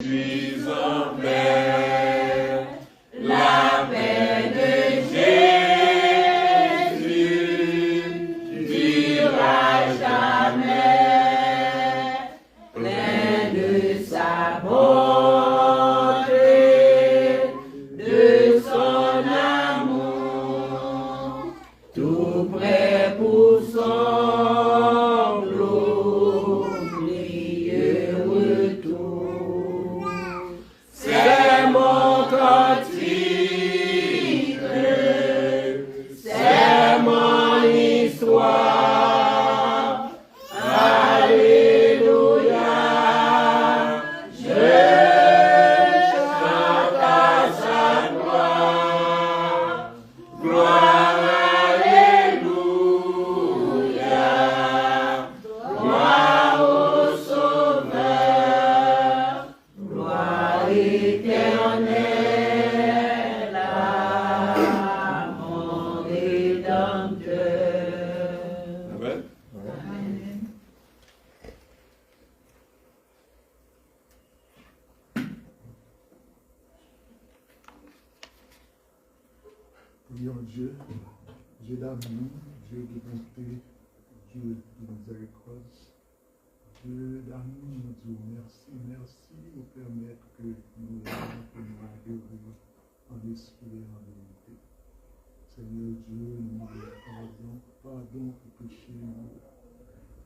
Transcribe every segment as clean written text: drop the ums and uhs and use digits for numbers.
suis en paix, la paix de Jésus durera jamais, plein de sa bonté, de son amour, tout prêt pour son glorieux retour. C'est mon cantique, c'est mon histoire. Alléluia, je chante à sa gloire. Gloire, alléluia, gloire au Sauveur, gloire éternelle à mon Rédempteur. Amen. Amen. Prions Dieu, Dieu d'amour, Dieu de bonté, Dieu de miséricorde. Dieu d'amour, nous disons merci, merci de permettre que nous adorions en esprit et en vérité. Seigneur Dieu, nous demandons pardon pour péché.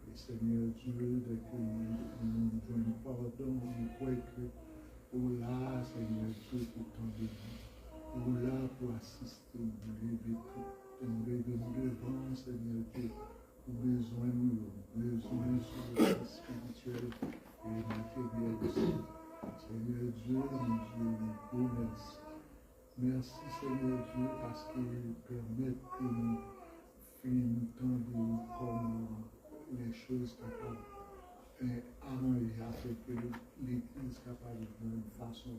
Et Seigneur Dieu, dès que nous donnons pardon, nous croyons que au là, Seigneur Dieu, pour ton béni. Nous là pour assister, nous lever devant, Seigneur Dieu, pour besoin spirituel et matériel aussi. Seigneur Dieu, nous disons merci. Merci Seigneur Dieu parce qu'il permet que nous fassions comme les choses capables d'arranger afin que l'Église capable de une façon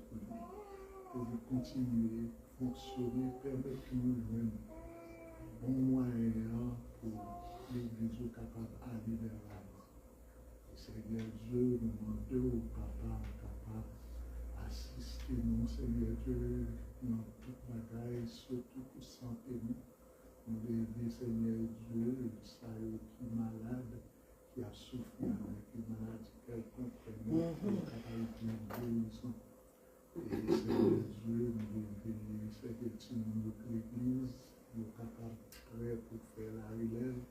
pour continuer à fonctionner, permettre que nous joignons bon moyen pour l'Église capable d'aller vers l'avant. Seigneur Dieu, nous demandons au Papa capable d'assister nous, Seigneur Dieu, dans toute bagaille, surtout pour santé nous. Nous devons, Seigneur Dieu, ça qui est malade, qui a souffert avec une maladie quelconque, nous sommes capables de guérison. Et Seigneur Dieu, nous devons, Seigneur Dieu, l'Église, nous sommes capables prêts pour faire la relève.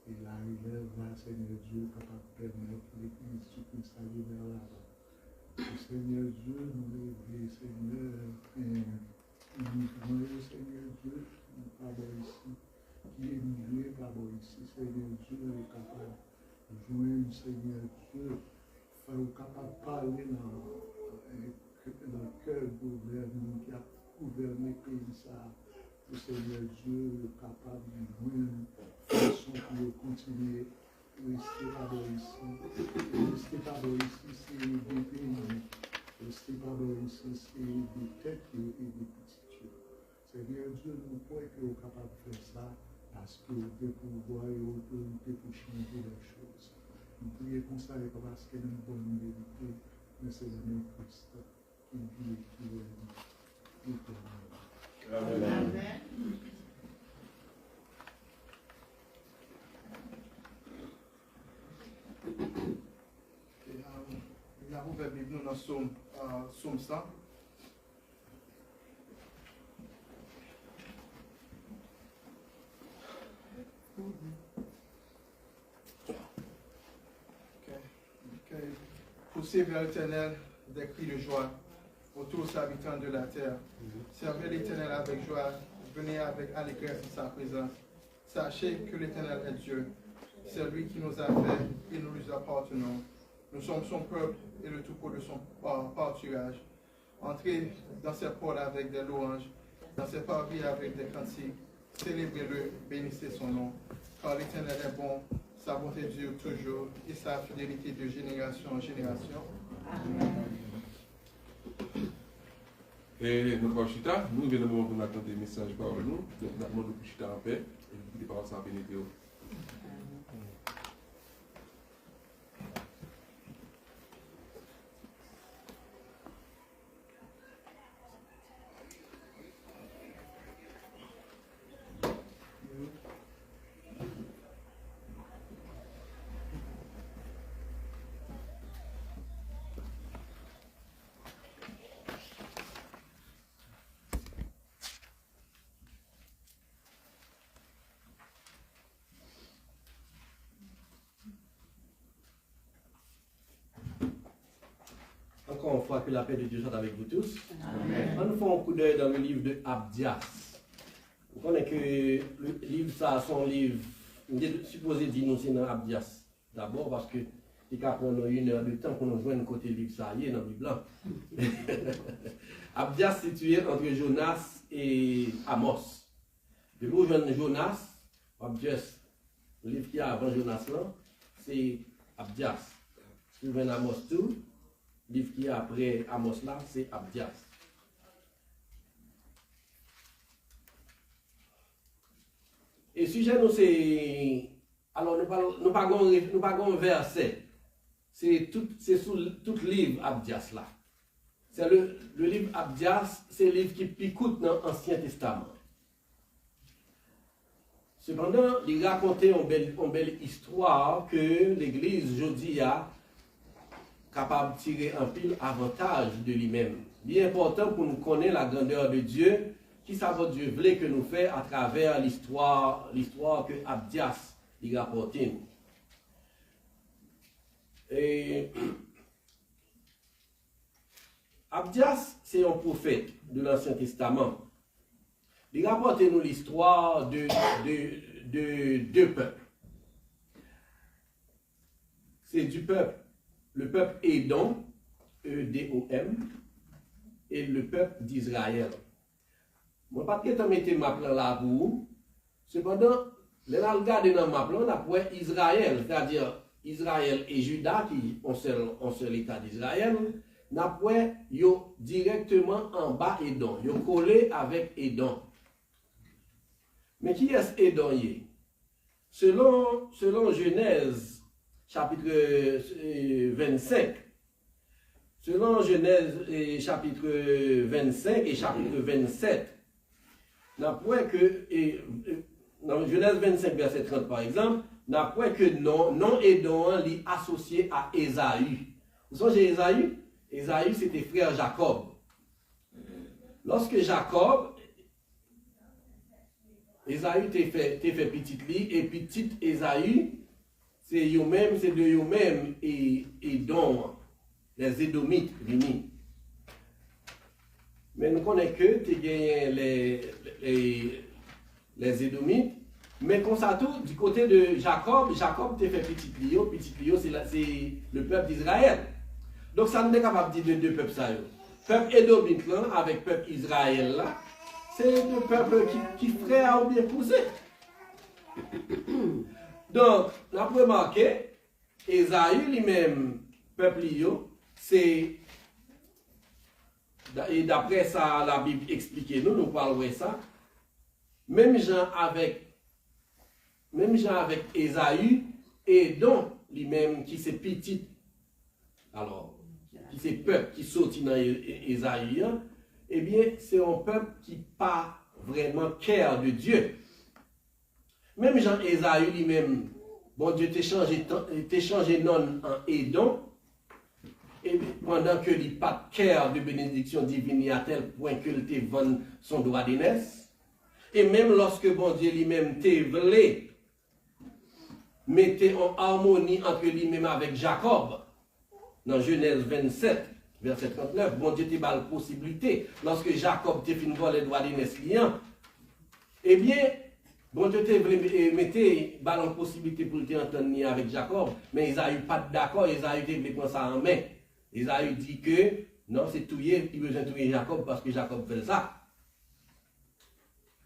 Et la relève va, Seigneur Dieu, capable de permettre l'Église de puisse aller vers l'avant. Seigneur Dieu, nous devons, Seigneur, nous Seigneur Dieu, pas ici, qui est migré, pas ici, Seigneur Dieu, est capable de joindre, Seigneur Dieu, capable de parler dans le cœur du gouvernement qui a gouverné le pays, ça, pour Seigneur Dieu, capable de joindre façon pour continuer à rester pas ici. Rester pas ici, c'est des pays. Rester pas ici, c'est des têtes et des petites. Seigneur Dieu, nous croyons que nous sommes capables de faire ça parce que nous avons pouvoir et autorité pour changer les choses. Nous prions comme ça parce que nous avons une bonne vérité, mais c'est le même Christ qui vit et qui règne éternellement. Amen. Nous avons ouvert la Bible dans Psaume 100. Poussez vers l'Éternel des cris de joie, vous tous habitants de la terre. Servez l'Éternel avec joie, venez avec allégresse en sa présence. Sachez que l'Éternel est Dieu. C'est lui qui nous a fait et nous lui appartenons. Nous sommes son peuple et le troupeau de son pâturage. Entrez dans ses portes avec des louanges, dans ses parvis avec des cantiques. Célébrez-le, bénissez son nom. Car l'Éternel est bon, sa bonté dure toujours et sa fidélité de génération en génération. Amen. Et nous avons chita, nous venons de nous attendre des messages par nous, donc nous demandons de chita en paix, et nous parlons sans pénétrer. encore une fois que la paix de Dieu soit avec vous tous. Amen. On nous fait un coup d'œil dans le livre de Abdias. Vous connaissez que le livre, ça, son livre, on est supposé dire nous c'est dans Abdias. D'abord parce que il y a prendre 1 heure de temps pour nous joindre côté livre, ça y est, dans le Bible. Abdias situé entre Jonas et Amos. De vous joindre Jonas, Abdias, le livre qui a avant Jonas là, c'est Abdias. Si vous venez Amos tout, le livre qui a après Amos là, c'est Abdias. Et sujet nous c'est, alors nous pas un verset, c'est sous tout livre Abdias là. C'est le livre Abdias, c'est le livre qui picoute dans l'Ancien Testament. Cependant, il racontait une belle histoire que l'Église aujourd'hui a capable de tirer un pile avantage de lui-même. Il est important pour nous connaître la grandeur de Dieu, qui ça va Dieu voulait que nous fait à travers l'histoire que Abdias il rapporte. Et Abdias, c'est un prophète de l'Ancien Testament. Il rapporte nous l'histoire de deux peuples. C'est du peuple, le peuple Édom, E-D-O-M, et le peuple d'Israël. Moi, pas que tu mettez ma plan là pour vous. Cependant, les regarder dans ma plan, on a pour Israël, c'est-à-dire Israël et Juda qui ont seul état d'Israël. N'a point yo directement en bas Édom, yo collé avec Édom. Mais qui est Édom? Selon Genèse chapitre 25, selon Genèse chapitre 25 et chapitre 27, n'a point que dans Genèse 25 verset 30 par exemple, n'a point que non Édom est associé à Ésaü. Vous songez Ésaü? Ésaü, c'était frère Jacob. Lorsque Jacob, Ésaü t'est fait petite li, et petite Ésaü, c'est eux-mêmes, c'est de eux-mêmes, et dont les Édomites venus. Mais nous connaissons que tu gagné les Édomites, mais comme ça tout, du côté de Jacob, Jacob t'est fait petite Lio, c'est le peuple d'Israël. Donc ça n'est pas capable de dire de deux peuples ça. Peuple Édomite là, avec peuple Israël là, c'est deux peuples qui frères ou bien poussés. Donc, on a remarqué, Ésaü lui-même, peuple Lio, c'est, et d'après ça, la Bible explique nous parlons de ça, même gens avec Ésaü, et donc lui-même qui c'est petit, alors, qui c'est peuple qui sortit dans Ésaü, eh bien, c'est un peuple qui pas vraiment cœur de Dieu. Même Jean Ésaü lui-même, bon Dieu t'a changé non en Édom, et pendant que il pas de cœur de bénédiction divine à tel point que il te vend son droit d'aînesse, et même lorsque bon Dieu lui-même te voulait mettre en harmonie entre lui-même avec Jacob, dans Genèse 27, verset 39, bon Dieu te bat la possibilité, lorsque Jacob te fin voir les droits d'aînesse liant, eh bien, bon Dieu te mettait la possibilité pour te entendre avec Jacob, mais Isaïe pas d'accord, Isaïe te voulait prendre ça en main. Isaïe dit que non, c'est touiller, il besoin de touiller Jacob parce que Jacob fait ça.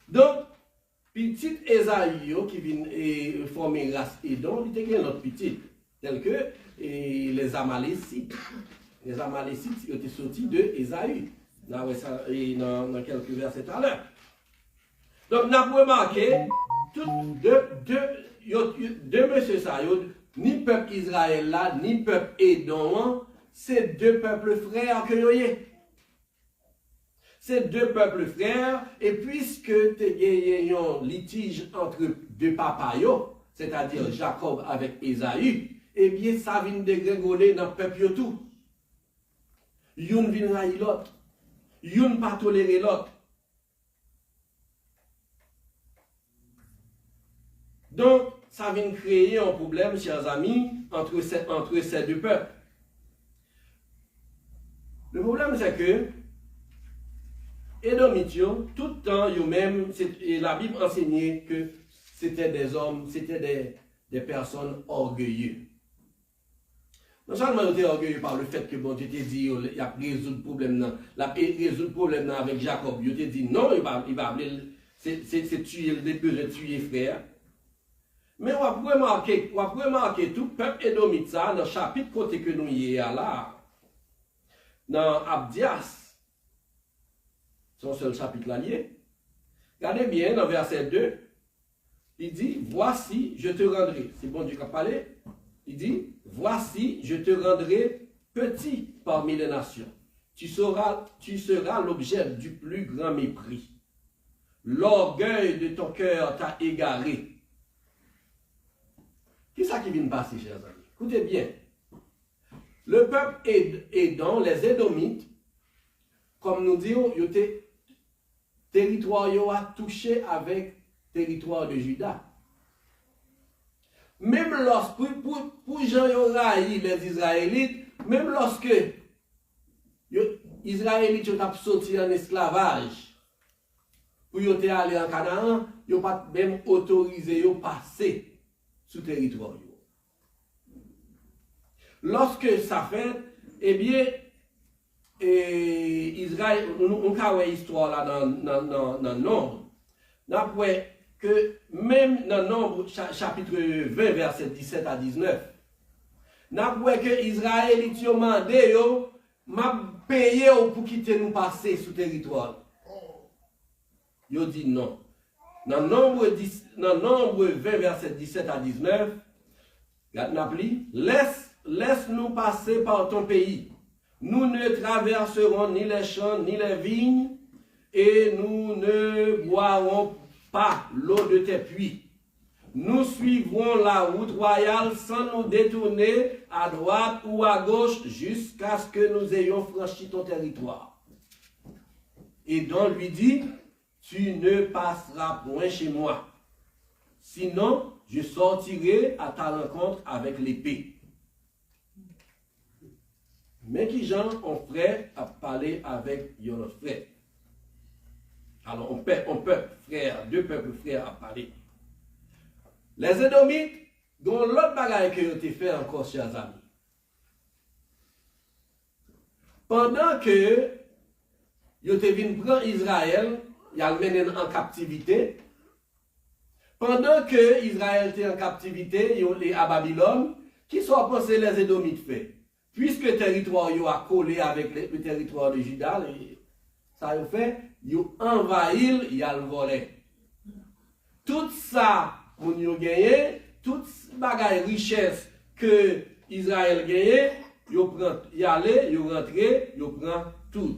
Donc, petit Esaü qui vient former race Édom, il était un autre petit, tel que les Amalécites. Les Amalécites, ils étaient sortis de Esaü. Dans quelques versets tout à l'heure. Donc, nous avons remarqué, deux messieurs ça, ni peuple Israël là, ni peuple Édom, c'est deux peuples frères que vous avez. C'est deux peuples frères, et puisque tu as un litige entre deux papas, c'est-à-dire Jacob avec Ésaü, eh bien, ça vient dégringoler dans le peuple tout. Yon vient railler l'autre. Yon pas tolérer l'autre. Donc, ça vient créer un problème, chers amis, entre ces deux peuples. Le problème, c'est que Édomites, tout le temps, et la Bible enseignait que c'était des hommes, c'était des personnes orgueilleuses. Non seulement ils étaient orgueilleux par le fait que bon Dieu t'a dit il a résoudre le problème avec Jacob, il t'a dit non, il va c'est tuer les besoins tuer frère. Mais on va remarquer tout peuple édomite ça dans le chapitre côté que nous y est là. Dans Abdias, son seul chapitre là lié. Regardez bien dans verset 2. Il dit voici je te rendrai. C'est bon Dieu qui a parlé. Il dit voici je te rendrai petit parmi les nations. Tu seras l'objet du plus grand mépris. L'orgueil de ton cœur t'a égaré. Qu'est-ce qui vient de passer, chers amis? Écoutez bien. Le peuple Édom, les Édomites, comme nous disons, territoire a touché avec territoire de Juda. Même lorsque, pour Jean Yoraï, les Israélites, même lorsque les Israélites ont sorti en esclavage, pour y aller en Canaan, ils n'ont pas même autorisé de passer sous territoire. Lorsque ça fait, eh bien, Israël, on a une histoire là dans Nombre. D'après que même dans Nombre, chapitre 20, verset 17 à 19, d'après que Israël a demandé, m'a payé pour quitter nous passer sous territoire. Il dit non. Dans Nombre 20, verset 17 à 19, laisse-nous passer par ton pays. Nous ne traverserons ni les champs ni les vignes, et nous ne boirons pas l'eau de tes puits. Nous suivrons la route royale sans nous détourner à droite ou à gauche jusqu'à ce que nous ayons franchi ton territoire. Et donc lui dit, tu ne passeras point chez moi. Sinon, je sortirai à ta rencontre avec l'épée. Mais qui gens ont frère à parler avec notre frère. Alors on peut frère, deux peuples frères à parler. Les Édomites, dont l'autre bagaille que vous avez fait encore, chers amis. Pendant que vous avez venu prendre Israël, il a mené en captivité. Pendant que Israël était en captivité, il est à Babylone, qui sont pensés les Édomites fait. Puisque le territoire a collé avec le territoire de Juda, ça a fait, ils ont envahi, ils ont volé. Tout ça, pour nous gagner, toute bagaille richesse que Israël gagne, ils allaient, ils rentraient, ils prennent tout.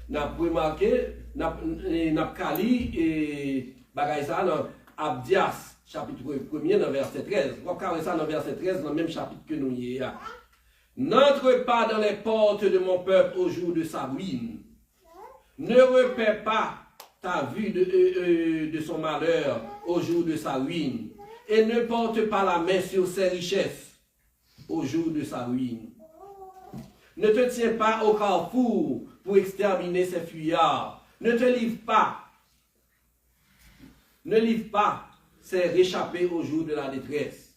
N'a remarqué, n'a kali et bagaille ça dans Abdias. Chapitre 1er, dans verset 13. On va ça dans verset 13, dans le même chapitre que nous y est. N'entre pas dans les portes de mon peuple au jour de sa ruine. Ne repère pas ta vue de son malheur au jour de sa ruine. Et ne porte pas la main sur ses richesses au jour de sa ruine. Ne te tiens pas au carrefour pour exterminer ses fuyards. Ne te livre pas. Ne livre pas. C'est réchapper au jour de la détresse.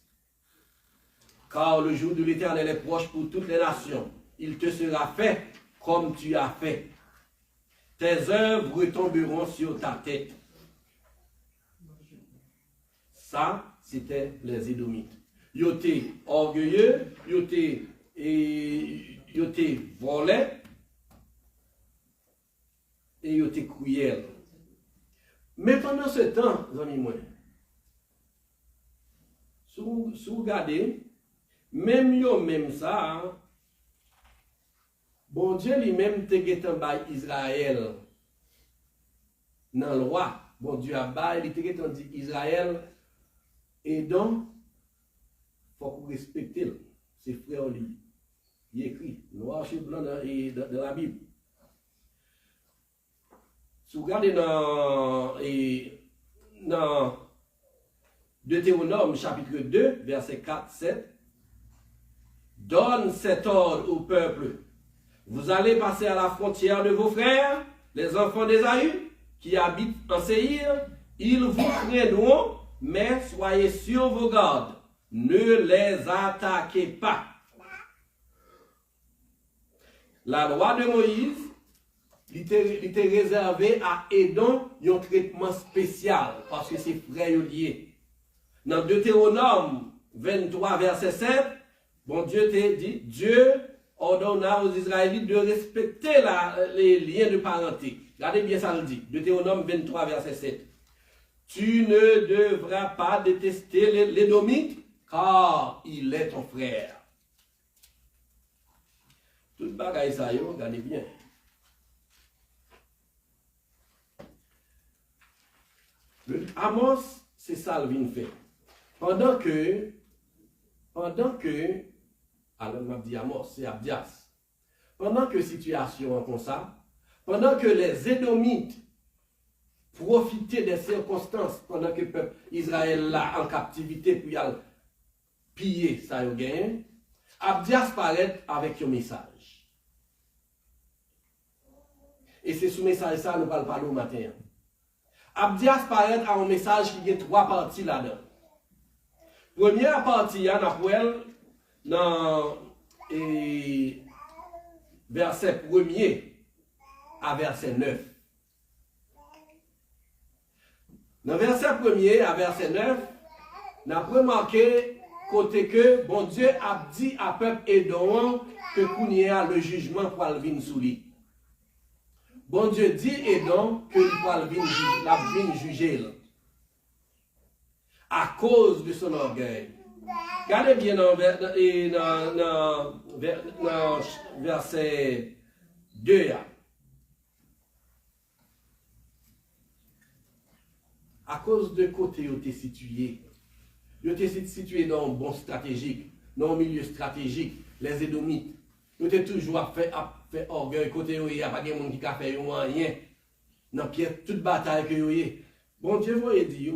Car le jour de l'Éternel est proche pour toutes les nations. Il te sera fait comme tu as fait. Tes œuvres retomberont sur ta tête. Ça, c'était les Édomites. Ils étaient orgueilleux, ils étaient volés et ils étaient cruels. Mais pendant ce temps, amis moi, si vous regardez, même ça, bon Dieu lui-même te getan bay Israël dans le roi. Bon Dieu a bay, il te getan dit Israël, et donc, il faut qu'on respecte ses frères lui. Il écrit, noir sur blanc dans la Bible. Si vous regardez dans Deutéronome chapitre 2, verset 4, 7, donne cet ordre au peuple Vous allez passer à la frontière de vos frères, les enfants d'Ésaü, qui habitent en Séhir. Ils vous craindront, mais soyez sur vos gardes. Ne les attaquez pas. La loi de Moïse, il était réservé à Édom un traitement spécial, parce que c'est frère lié. Dans Deutéronome 23, verset 7, bon Dieu t'a dit, Dieu ordonna aux Israélites de respecter les liens de parenté. Regardez bien ça le dit. Deutéronome 23, verset 7. Tu ne devras pas détester l'Édomite, car il est ton frère. Tout bagaille ça, regardez bien. Amos, c'est ça le vin fait. Pendant que, alors m'a dit Amos, c'est Abdias. Pendant que situation comme ça, pendant que les Édomites profitaient des circonstances, pendant que le peuple Israël là en captivité, puis il pillé ça y gagne, Abdias paraît avec un message. Et c'est ce message ça nous parle pas au matin. Abdias paraît avec un message qui a 3 parties là-dedans. Première partie, on a dans verset 1er à verset 9. Dans verset 1er à verset 9, on a remarqué côté que bon Dieu a dit à peuple Édom que Kounia le jugement pour venir sous lui. Bon Dieu dit Édom que il va venir juger à cause de son orgueil. Regardez bien dans verset 2. À cause de côté où tu es situé. Tu es situé dans un bon stratégique, dans un milieu stratégique, les Édomites. Tu es toujours fait orgueil côté où il n'y a pas de monde qui a fait rien. Dans toute bataille que vous avez. Bon Dieu vous dit.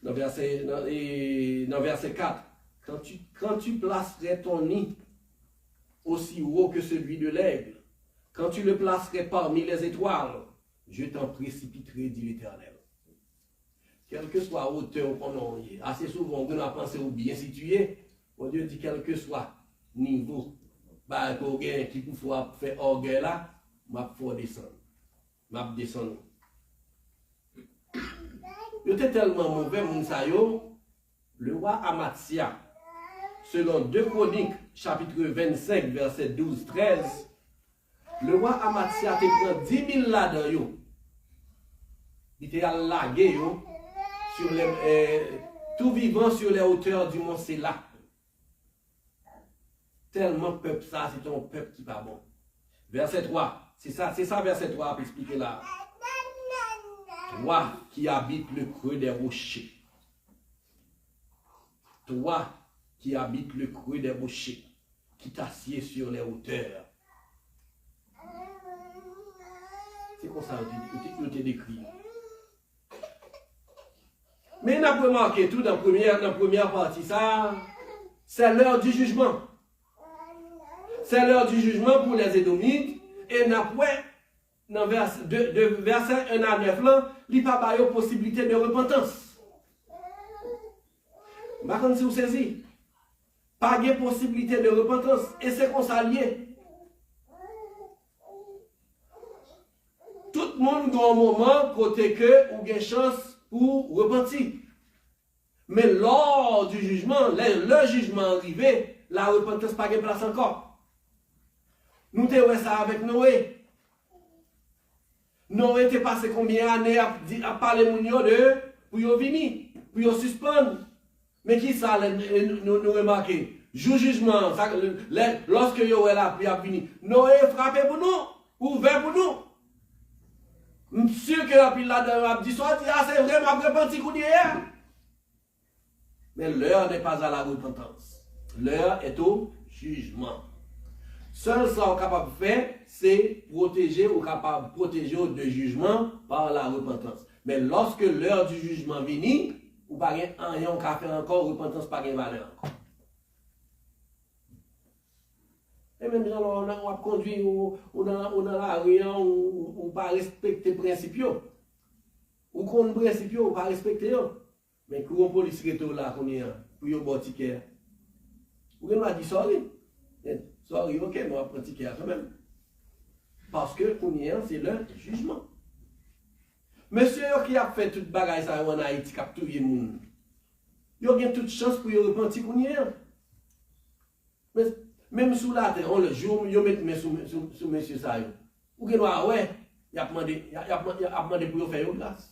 Dans verset 4, quand tu placerais ton nid aussi haut que celui de l'aigle, quand tu le placerais parmi les étoiles, je t'en précipiterai, dit l'Éternel. Quelle que soit la hauteur qu'on a, assez souvent on a pensé au bien situé, mon Dieu dit quel que soit niveau, qui peut faire orgueil là, m'a faut descendre. M'a descendre. Il était tellement mauvais, le roi Amasia, selon 2 Chroniques, chapitre 25, verset 12-13, le roi Amasia te prend 10 000 là-dedans. Il était à laguer sur tout vivant sur les hauteurs du mont Séla. Tellement peuple ça, c'est un peuple qui pas bon. Verset 3, c'est ça verset 3 pour expliquer là. Toi qui habites le creux des rochers. Toi qui habites le creux des rochers, qui t'assieds sur les hauteurs. C'est comme ça que tu décrit. Mais on a remarqué tout dans la première partie, ça, c'est l'heure du jugement. C'est l'heure du jugement pour les Édomites. Et dans verset 1 à 9, là, il n'y a pas de possibilité de repentance. Par contre, si vous saisissez, pas de possibilité de repentance. Et c'est qu'on s'allie. Tout le monde a un moment côté que ou a une chance pour repentir. Mais lors du jugement, le jugement arrivé, la repentance n'a pas de place encore. Nous avons ça avec Noé. Noé était passé combien d'années à parler de pour y venir, pour y suspendre. Mais qui ça nous remarquons? Jugement, lorsque yo est là pour venir, Noé frappé pour nous, ouvert pour nous. Je suis sûr que la pile là-dedans dit soit c'est vrai, m'a repenti coup d'hier. Mais l'heure n'est pas à la repentance. L'heure est au jugement. Seul ça qu'on est capable de faire, c'est protéger ou capable de protéger de jugement par la repentance. Mais lorsque l'heure du jugement vient, ou pas rien qu'à faire encore, repentance pas de valeur encore. même gens, on a conduit ou dans la rue, ou pas respecter les principes. Ou qu'on principe, ou pas respecter. Mais quand on police retourne là, qu'on est pour yon bon ticket. Ou qu'on a dit sorry. Sorry, ok, mais on va prendre ticket quand même. Parce que qu'on est, c'est le jugement. Monsieur qui a fait toute bagaille ça en Haïti, qui a tout le monde. Il y a toute chance pour y repentir qu'on y est. Mais même sous la terre, on le jour, il met sous monsieur ça. Ou que nous ouais, il a demandé pour faire une grâce.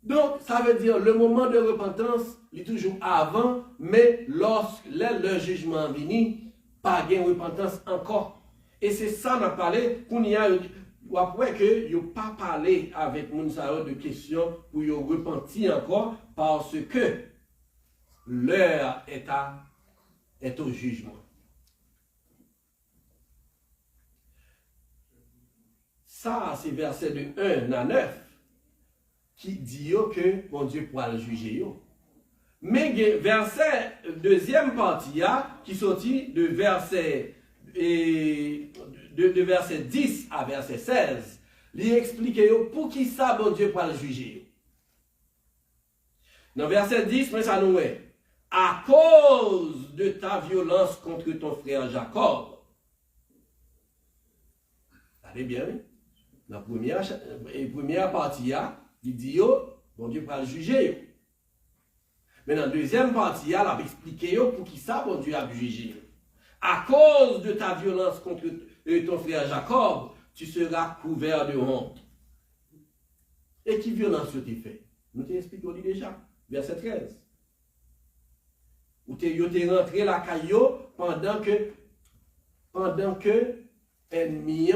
Donc, ça veut dire le moment de repentance, il est toujours avant, mais lorsque le jugement vient, pas de repentance encore. Et c'est ça qu'on a parlé, qu'on y a, après que il pas parlé avec Mounsao de questions pour y repentir encore, parce que l'heure est au jugement. Ça, c'est verset de 1 à 9 qui dit que mon Dieu pourra le juger. Mais verset, deuxième partie, qui sortit de verset, de verset 10 à verset 16, lui explique pour qui ça, mon Dieu pourra le juger. Dans verset 10, mais ça nous est, à cause de ta violence contre ton frère Jacob. Allez bien, oui. Dans la première partie, il dit, bon Dieu va le juger. Mais dans la deuxième partie, il a expliqué pour qui ça, bon Dieu a jugé. À cause de ta violence contre ton frère Jacob, tu seras couvert de honte. Et qui violence tu fait? Nous t'expliquons déjà, verset 13. Où tu es rentré la caillou pendant que ennemi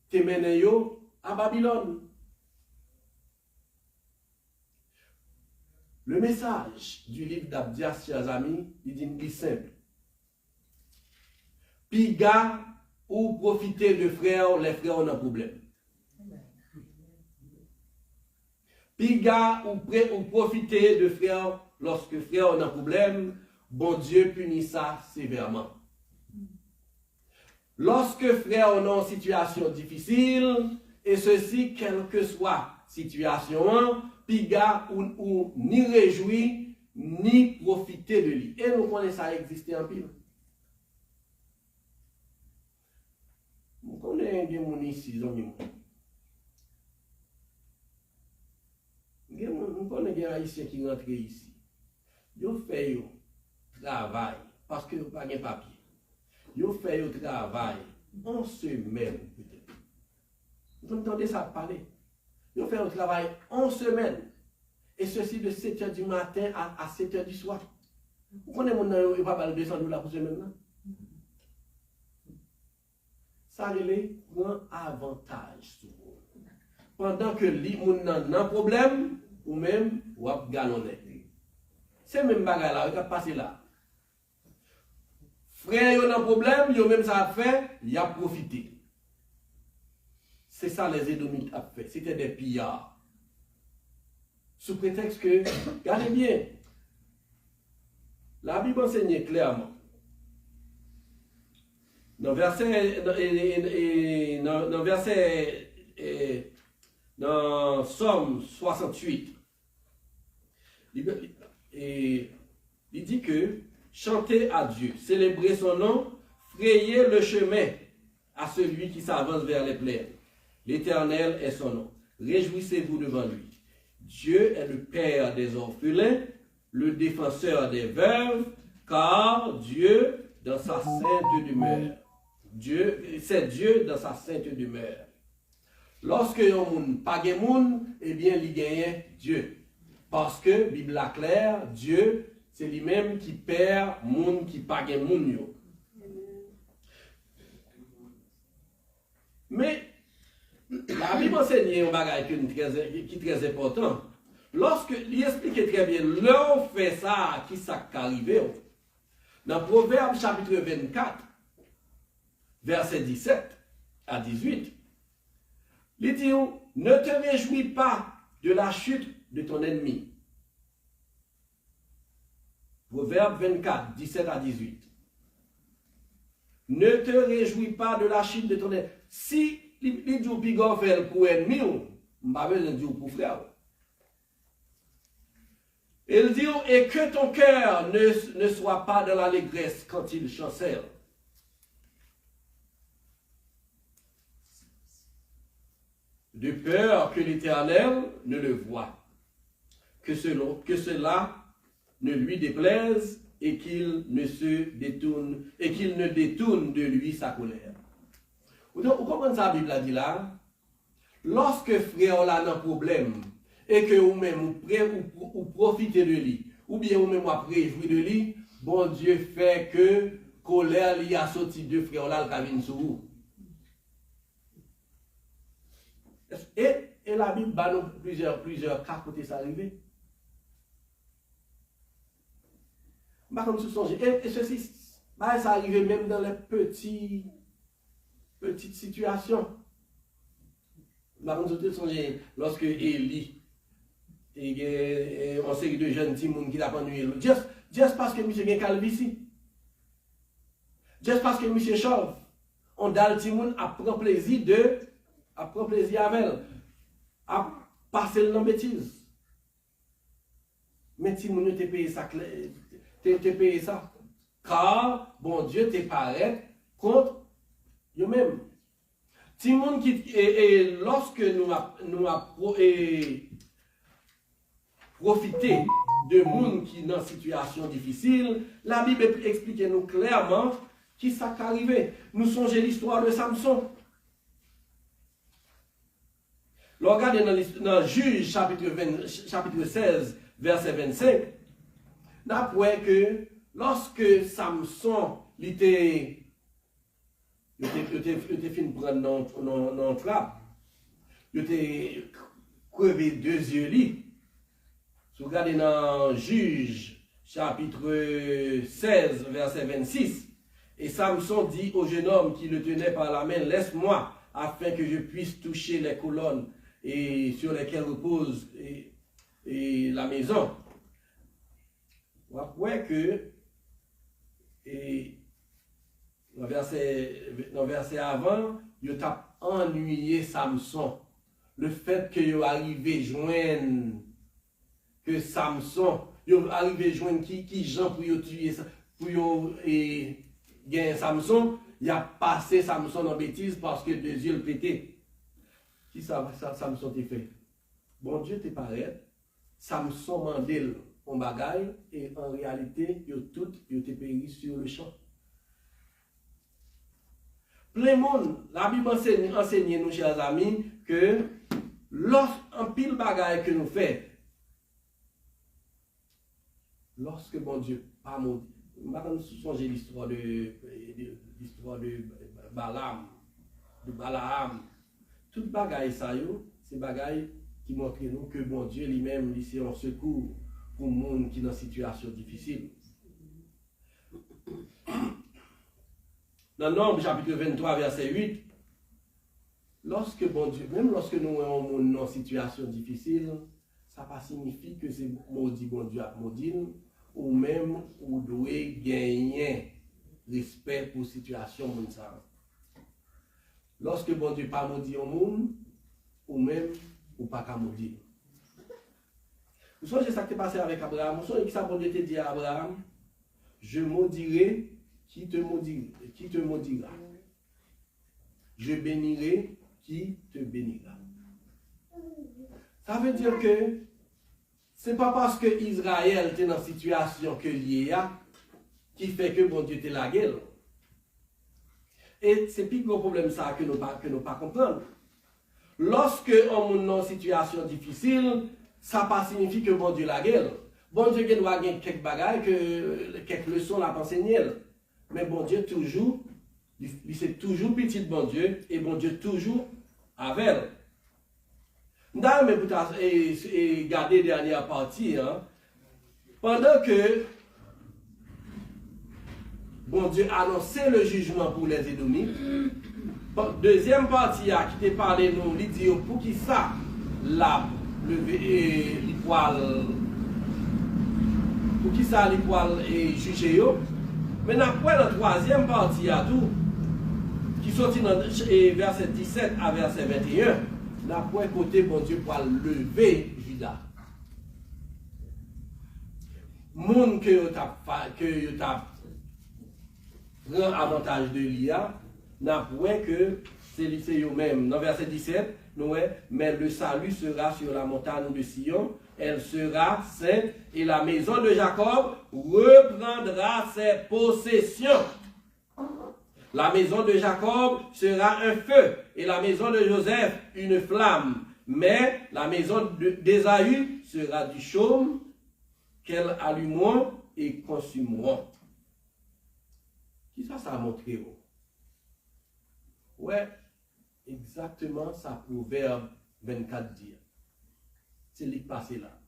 te mené à Babylone. Le message du livre d'Abdias, chers amis, il dit simple. Piga ou profiter de frères, les frères ont un problème. Piga ou profiter de frères, lorsque frères ont un problème, bon Dieu punit ça sévèrement. Lorsque frères ont une situation difficile, et ceci, quelle que soit situation, piga ou ni réjouir, ni profiter de lui. Et nous connaissons ça exister en pile. Nous connaissons des gens ici, nous connaissons des haïtiens qui rentrent ici. Ils font le travail parce qu'ils n'ont pas de papier. Ils font le travail en semaine peut-être. Vous entendez ça parler? Ils font le travail en semaine. Et ceci de 7h du matin à 7h du soir. Vous connaissez mon nom, il va pas $200 pour semaine là? Ça prend avantage sur vous. Pendant que les gens ont un problème, ou même, ou a gagné. C'est même bagarre là, il a passé là. Frère, il a un problème, il a même ça à faire, il a profité. C'est ça les Édomites ont fait. C'était des pillards. Sous prétexte que, regardez bien, la Bible enseigne clairement. Dans Somme 68, il dit que chantez à Dieu, célébrez son nom, frayez le chemin à celui qui s'avance vers les plaines. L'Éternel est son nom. Réjouissez-vous devant lui. Dieu est le Père des orphelins, le défenseur des veuves, car Dieu dans sa sainte demeure. C'est Dieu dans sa sainte demeure. Lorsque on n'a pas de monde, eh bien, il gagne Dieu. Parce que, Bible est claire, Dieu, c'est lui-même qui perd monde qui pas de monde. Mais, la Bible enseigne un bagage qui est très important. Lorsque, il explique très bien, l'on fait ça, qui ça arrive. Dans Proverbe chapitre 24, verset 17 à 18, il dit, ne te réjouis pas de la chute de ton ennemi. Proverbe 24, 17 à 18. Ne te réjouis pas de la chute de ton ennemi. Si les jours pigon fait pour ennemi, m'a besoin de dire pour frère. Il dit, et que ton cœur ne soit pas dans l'allégresse quand il chancelle. De peur que l'Éternel ne le voie, que cela ne lui déplaise et qu'il ne détourne de lui sa colère. Vous comprenez ça, la Bible a dit là? Lorsque frère a un problème et que vous-même vous profitez de lui, ou bien vous-même vous réjouissez de lui, bon Dieu fait que colère lui a sorti de frère là le cabine sur vous. Et la Bible a plusieurs cas côté ça arrivé. Comme et ceci, ça arrive même dans les petites situations. Lorsque Élie, et on série de jeunes petits qui n'ont pas ennuyé, juste parce que monsieur a calvitie, juste parce que monsieur chauve, on a le petit monde à prendre plaisir avec elle, à passer dans la bêtise. Mais petit monde te paye ça. Te payer ça. Car, bon Dieu, te paraît contre eux-mêmes. Si monde qui, et lorsque nous avons profité de monde qui est dans une situation difficile, la Bible explique nous clairement qui ça qui arrivé. Nous songeons l'histoire de Samson. Regardez dans Juge chapitre 16, verset 25. D'après que lorsque Samson était fin prendre dans trappe, il était crevé 2 yeux li. Si vous regardez dans Juge chapitre 16 verset 26, et Samson dit au jeune homme qui le tenait par la main, laisse-moi afin que je puisse toucher les colonnes et sur lesquelles repose et la maison. Après que, dans le verset avant, il t'a ennuyé Samson. Le fait qu'il arrivé joindre que Samson, il arrivé joindre qui Jean pour tuer pour gagner Samson, il a passé Samson en bêtise parce que 2 yeux le pété. Qui ça Samson t'a fait? Bon Dieu te paraît, Samson mandel en bagaille et en réalité, tout été péri sur le champ. Plein monde, la Bible enseigne nous, chers amis, que lorsqu'un pile bagaille que nous faisons, lorsque bon Dieu, pas mon je songe l'histoire de Balaam, toute bagaille ça c'est bagaille qui montre nous que bon Dieu lui-même c'est un secours pour le monde qui est dans une situation difficile. Dans Nombre chapitre 23 verset 8, lorsque bon Dieu, même lorsque nous sommes dans une situation difficile, ça pas signifie que c'est maudit bon Dieu à maudit, ou même ou doit gagner respect pour la situation monde ça. Lorsque bon Dieu pas maudit au monde, ou même ou pas qu'à maudire. Vous savez ça qui est passé avec Abraham, vous savez qui ça bon Dieu te dit à Abraham, je maudirai qui te maudira. Je bénirai qui te bénira. Ça veut dire que c'est pas parce que Israël est dans une situation que lié qui fait que bon Dieu te la gueule. Et c'est plus gros problème ça que nous pas comprendre. Lorsque on est dans une situation difficile, ça pas signifie que bon Dieu la gueule. Bon Dieu doit gagner quelques bagages, quelques leçons l'a enseigné. Mais bon Dieu toujours, c'est toujours petit bon Dieu et bon Dieu toujours avec elle. D'ailleurs, mais pour garder la dernière partie, hein, pendant que bon Dieu annonçait le jugement pour les Édomites, deuxième partie qui te parlé nous, il dit pour qui ça, la levé les poils pour qui ça allait pour juger yo. Mais après la troisième partie à tout, qui sortit dans verset 17 à verset 21, après côté bon Dieu pour lever Judas. Moun que yo t'a prend avantage de l'IA, n'a point que c'est eux-mêmes. Dans verset 17, nous mais le salut sera sur la montagne de Sion, elle sera sainte, et la maison de Jacob reprendra ses possessions. La maison de Jacob sera un feu, et la maison de Joseph une flamme. Mais la maison d'Ésaü sera du chaume qu'elles allumeront et consumeront. Qui ça a montré? Ouais, exactement ça Proverbe 24 dit. C'est ce qui passé là.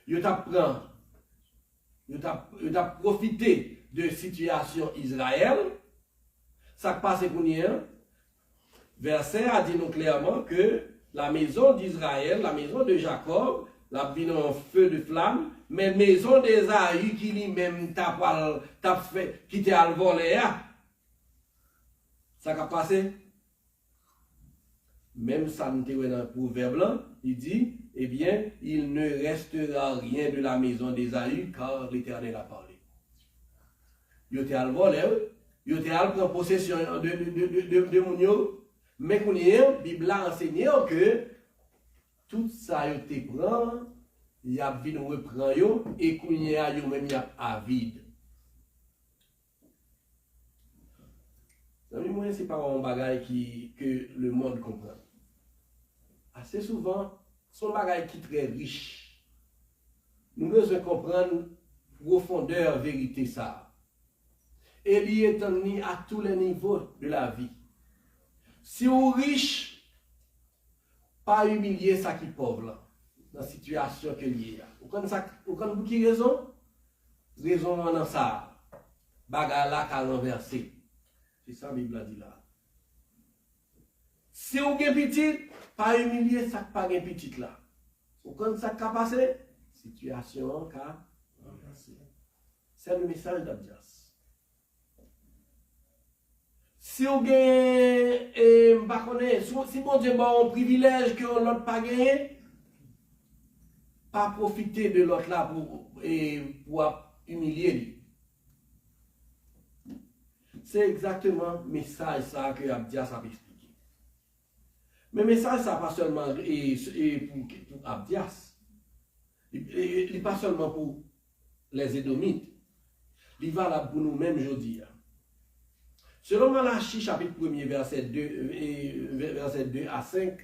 Yo t'apprend, yo t'a profité de situation Israël. Ça passe pour nous. Verset a dit nous clairement que la maison d'Israël, la maison de Jacob, la vie en feu de flamme, mais maison d'Ésaü qui lui-même t'a fait, qui t'a volé. Ça a passé. Même ça nous dans le proverbe là, il dit, eh bien, il ne restera rien de la maison d'Ésaü car l'Éternel a parlé. Il était al volé, il était al prendre possession de mon mais qu'on y a, la Bible a enseigné que tout ça il te prend, il a vu nous reprendre et qu'on y a même il a avide. Moi, c'est pas un bagage que le monde comprend. Assez souvent, son bagage qui est très riche. Nous devons comprendre profondeur, vérité ça. Et il est amené à tous les niveaux de la vie. Si vous êtes riche, pas humilier ça qui est pauvre là, dans la situation que y a. Vous comprenez qui raison? Raison dans ça. Bagage là qu'a renversé. C'est ça la Bible a dit là. Si vous avez petit, pas humilier ça qui pas un petit là. Vous comprenez ça qui a passé? Situation qui a renversé. C'est le message d'Abdias. Si vous avez, si mon Dieu a un privilège que l'autre pas gagné, pas profiter de l'autre là pour humilier. C'est exactement le message ça que Abdias a expliqué. Mais le message ça pas seulement pour Abdias. Il n'est pas seulement pour les Édomites. Il va là pour nous-mêmes aujourd'hui. Selon Malachie, chapitre 1er, verset 2 à 5,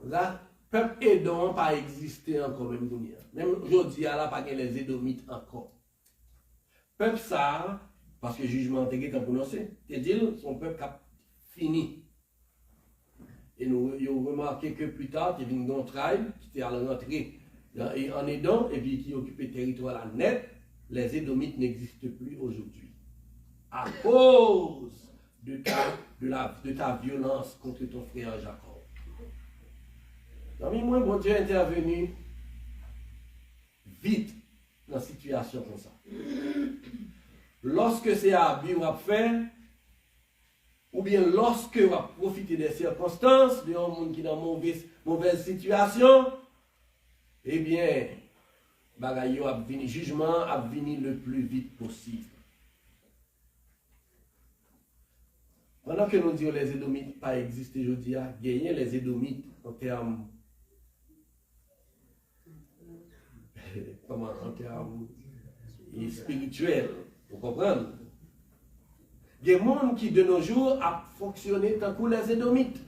le peuple Édom n'a pas existé encore même aujourd'hui. Même aujourd'hui, il n'y a pas les Édomites encore. Peuple ça, parce que le jugement est prononcé, c'est-à-dire son peuple a fini. Et nous avons remarqué que plus tard, il y a une grande tribe qui était à l'entrée en Édom et puis qui occupait le territoire là net. Les Édomites n'existent plus aujourd'hui. À cause de ta violence contre ton frère Jacob. Dans mes mois, mon Dieu est intervenu vite dans une situation comme ça. Lorsque c'est abus ou à faire, ou bien lorsque on va profiter des circonstances, de un monde qui est dans une mauvaise situation, eh bien, le jugement a venu le plus vite possible. Pendant que nous disons les Édomites pas existent aujourd'hui, gagner les Édomites en termes spirituels, vous comprenez? Il y a des gens qui de nos jours a fonctionné tant que les Édomites.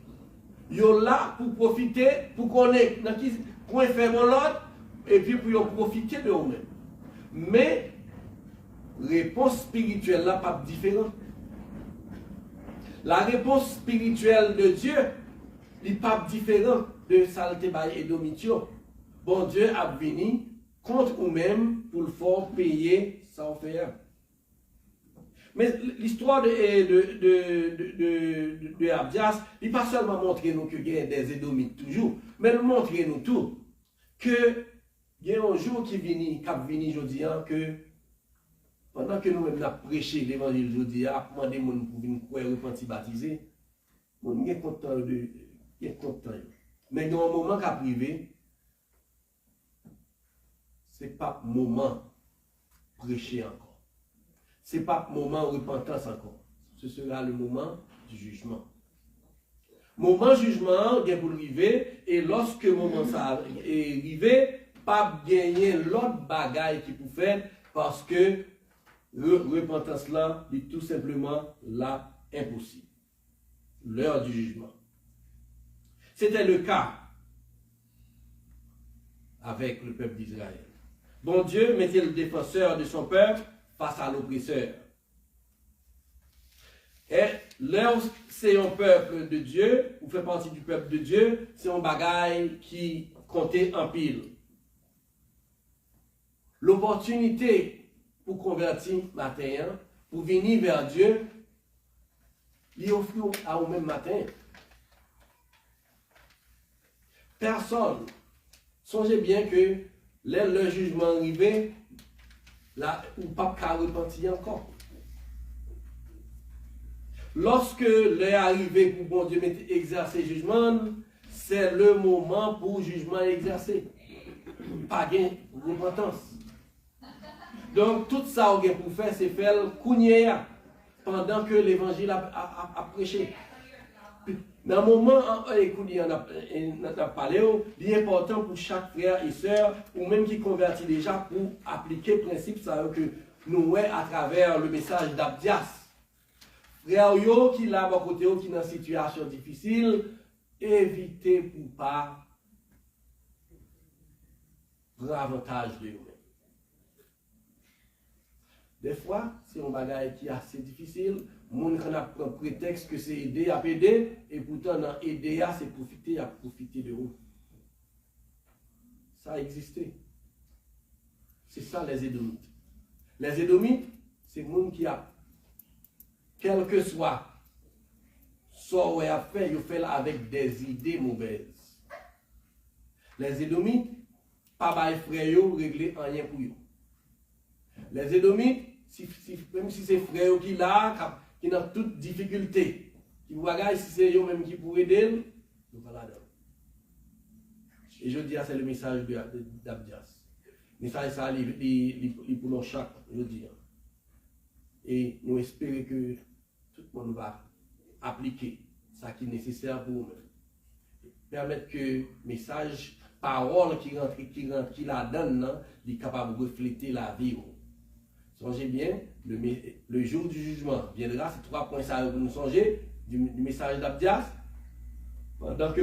Ils sont là pour profiter, pour connaître dans qui point faire mon l'autre, et puis pour profiter de eux-mêmes. Mais réponse spirituelle là pas différente. La réponse spirituelle de Dieu n'est pas différente de saleté by Édomitio. Bon Dieu a venu contre vous-même pour le faire payer sans faire. Mais l'histoire de Abdias, il n'a pas seulement montré nous qu'il y a des Édomites toujours, mais il montre nous tout que il y a un jour qui vient aujourd'hui que pendant que nous-mêmes avons prêché l'évangile aujourd'hui, avons demandé aux gens pour venir croire, repentir, baptiser, on est content Mais dans un moment qui a privé, ce n'est pas le moment prêcher encore. Ce n'est pas le moment repentance encore. Ce sera le moment du jugement. Moment jugement, il y a pour arriver, et lorsque le moment ça est arrivé, pas gagner l'autre bagaille qui peut faire parce que repentance là est tout simplement là impossible. L'heure du jugement. C'était le cas avec le peuple d'Israël. Bon Dieu mettait le défenseur de son peuple face à l'oppresseur. Et là, c'est un peuple de Dieu, ou fait partie du peuple de Dieu, c'est un bagaille qui comptait en pile. L'opportunité pour convertir matin, pour venir vers Dieu, il offre à au même matin. Personne. Songez bien que le jugement arrivé, là, ou pas qu'à repentir encore. Lorsque l'est arrivé pour bon Dieu exercer le jugement, c'est le moment pour le jugement exercer. Pas gain repentance. Donc, tout ça, on a pour faire, c'est faire le kounia pendant que l'évangile a prêché. Dans le moment où on a parlé, il est important pour chaque frère et sœur, ou même qui convertit déjà, pour appliquer le principe ça, que nous à travers le message d'Abdias. Frère yo qui là à côté qui dans une situation difficile, évitez pour pas prendre avantage de vous. Des fois, c'est un bagage qui est assez difficile. Moun qu'on a pris prétexte que c'est aider à aider, et pourtant dans aider à c'est profiter de vous. Ça a existé. C'est ça les Édomites. Les Édomites, c'est moun qui a, quel que soit ce qu'on a fait, ils fait avec des idées mauvaises. Les Édomites, pas bail frère régler rien pour eux. Les Édomites, même si c'est frère qui là, qui n'a toute difficulté, qui voit si c'est eux même qui pourraient aider, nous voilà là. Et je dis, c'est le message d'Abdias. Le message ça, il pour nous chaque, je dis. Et nous espérons que tout le monde va appliquer ce qui est nécessaire pour nous. Permettre que le message, parole qui la donne, est capable de refléter la vie. Songez bien, le jour du jugement viendra, c'est 3 points ça vous nous songez du message d'Abdias. Pendant que